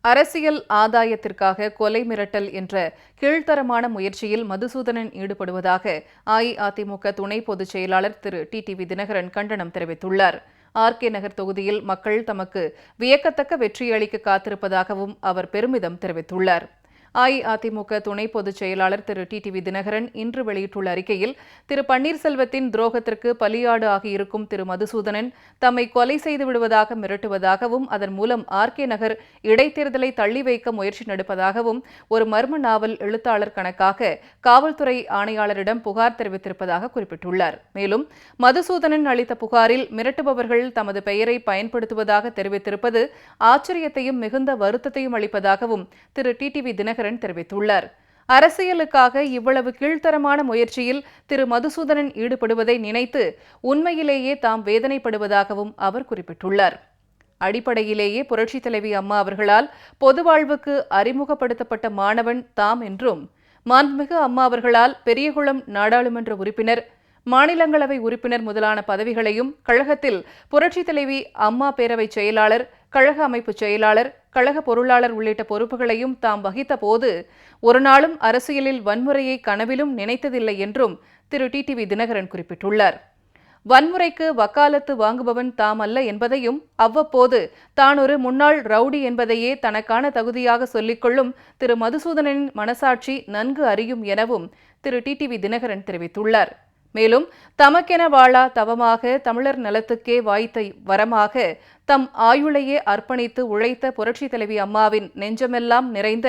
அரசியல் ஆதாயத்திற்காக கொலை மிரட்டல் என்ற கீழ்த்தரமான முயற்சியில் மதுசூதனன் ஈடுபடுவதாக அஇஅதிமுக துணை பொதுச் செயலாளர் திரு டிடிவி தினகரன் கண்டனம் தெரிவித்துள்ளார். ஆர்கே நகர் தொகுதியில் மக்கள் தமக்கு வியக்கத்தக்க வெற்றியளிக்க காத்திருப்பதாகவும் அவர் பெருமிதம் தெரிவித்துள்ளார். அஇஅதிமுக துணை பொதுச் செயலாளர் திரு டிடிவி தினகரன் இன்று வெளியிட்டுள்ள அறிக்கையில், திரு பன்னீர்செல்வத்தின் துரோகத்திற்கு பலியாடு ஆகியிருக்கும் திரு மதுசூதனன் தம்மை கொலை செய்து விடுவதாக மிரட்டுவதாகவும், அதன் மூலம் ஆர்கே நகர் இடைத்தேர்தலை தள்ளி வைக்க முயற்சி நடப்பதாகவும் ஒரு மர்ம நாவல் எழுத்தாளர் கணக்காக காவல்துறை ஆணையாளரிடம் புகார் தெரிவித்திருப்பதாக குறிப்பிட்டுள்ளார். மேலும் மதுசூதனன் அளித்த புகாரில் மிரட்டுபவர்கள் தமது பெயரை பயன்படுத்துவதாக தெரிவித்திருப்பது ஆச்சரியத்தையும் மிகுந்த வருத்தத்தையும் அளிப்பதாகவும் திரு டிடிவி தினகரன் தெரிவித்துள்ளார். அரசியலுக்காக இவ்வளவு கீழ்த்தரமான முயற்சியில் திரு மதுசூதனன் ஈடுபடுவதை நினைத்து உண்மையிலேயே தாம் வேதனைப்படுவதாகவும் அவர் குறிப்பிட்டுள்ளார். அடிப்படையிலேயே புரட்சித் தலைவி அம்மா அவர்களால் பொது வாழ்வுக்கு அறிமுகப்படுத்தப்பட்ட மாணவன் தாம் என்றும், மாண்புமிகு அம்மா அவர்களால் பெரியகுளம் நாடாளுமன்ற உறுப்பினர், மாநிலங்களவை உறுப்பினர் முதலான பதவிகளையும், கழகத்தில் புரட்சித் தலைவி அம்மா பேரவை செயலாளர், கழக அமைப்பு செயலாளர், கழக பொருளாளர் உள்ளிட்ட பொறுப்புகளையும் தாம் வகித்த போது ஒருநாளும் அரசியலில் வன்முறையை கனவிலும் நினைத்ததில்லை என்றும் திரு டிடிவி தினகரன் குறிப்பிட்டுள்ளார். வன்முறைக்கு வக்காலத்து வாங்குபவன் தாம் அல்ல என்பதையும், அவ்வப்போது தான் ஒரு முன்னாள் ரவுடி என்பதையே தனக்கான தகுதியாக சொல்லிக்கொள்ளும் திரு மதுசூதனனின் மனசாட்சி நன்கு அறியும் எனவும் திரு டிடிவி தினகரன் தெரிவித்துள்ளார். மேலும் தமக்கென வாழா தவமாக தமிழர் நலத்துக்கே வாய்த்த வரமாக தம் ஆயுளையே அர்ப்பணித்து உழைத்த புரட்சித் தலைவி அம்மாவின் நெஞ்சமெல்லாம் நிறைந்த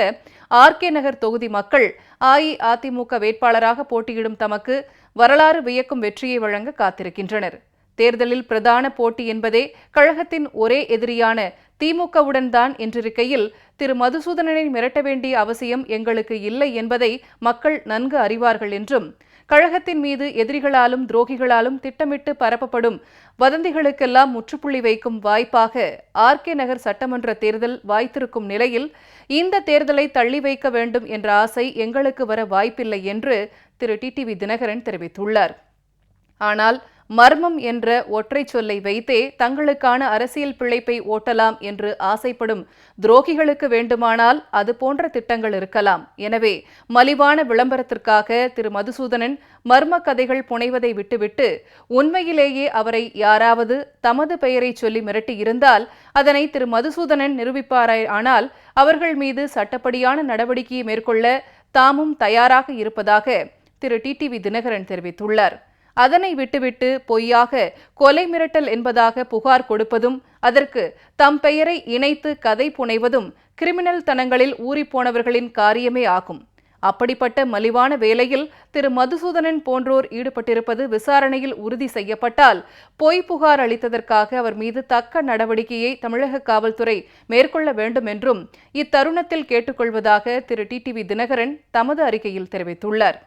ஆர்கே நகர் தொகுதி மக்கள் அஇஅதிமுக வேட்பாளராக போட்டியிடும் தமக்கு வரலாறு வியக்கும் வெற்றியை வழங்க காத்திருக்கின்றனர். தேர்தலில் பிரதான போட்டி என்பதே கழகத்தின் ஒரே எதிரியான திமுகவுடன் தான் என்றிருக்கையில் திரு மதுசூதனனை மிரட்ட வேண்டிய அவசியம் எங்களுக்கு இல்லை என்பதை மக்கள் நன்கு அறிவார்கள் என்றும், கழகத்தின் மீது எதிரிகளாலும் துரோகிகளாலும் திட்டமிட்டு பரப்பப்படும் வதந்திகளுக்கெல்லாம் முற்றுப்புள்ளி வைக்கும் வாய்ப்பாக ஆர்கே நகர் சட்டமன்ற தேர்தல் வாய்த்திருக்கும் நிலையில் இந்த தேர்தலை தள்ளி வைக்க வேண்டும் என்ற ஆசை எங்களுக்கு வர வாய்ப்பில்லை என்று திரு டிடிவி தினகரன் தெரிவித்துள்ளார். ஆனால் மர்மம் என்ற ஒற்றை சொல்லை வைத்தே தங்களுக்கான அரசியல் பிழைப்பை ஓட்டலாம் என்று ஆசைப்படும் துரோகிகளுக்கு வேண்டுமானால் அது போன்ற திட்டங்கள் இருக்கலாம். எனவே மலிவான விளம்பரத்திற்காக திரு மதுசூதனன் மர்ம கதைகள் புனைவதை விட்டுவிட்டு உண்மையிலேயே அவரை யாராவது தமது பெயரை சொல்லி மிரட்டி இருந்தால் அதனை திரு மதுசூதனன் நிரூபிப்பாரானால் அவர்கள் மீது சட்டப்படியான நடவடிக்கையை மேற்கொள்ள தாமும் தயாராக இருப்பதாக திரு டிடிவி தினகரன் தெரிவித்துள்ளார். அதனை விட்டுவிட்டு பொய்யாக கொலை மிரட்டல் என்பதாக புகார் கொடுப்பதும், அதற்கு தம் பெயரை இணைத்து கதை புனைவதும் கிரிமினல் தனங்களில் ஊறிப்போனவர்களின் காரியமே ஆகும். அப்படிப்பட்ட மலிவான வேலையில் திரு மதுசூதனன் போன்றோர் ஈடுபட்டிருப்பது விசாரணையில் உறுதி செய்யப்பட்டால் பொய் புகார் அளித்ததற்காக அவர் மீது தக்க நடவடிக்கையை தமிழக காவல்துறை மேற்கொள்ள வேண்டும் என்றும் இத்தருணத்தில் கேட்டுக்கொள்வதாக திரு டிடிவி தினகரன் தமது அறிக்கையில் தெரிவித்துள்ளார்.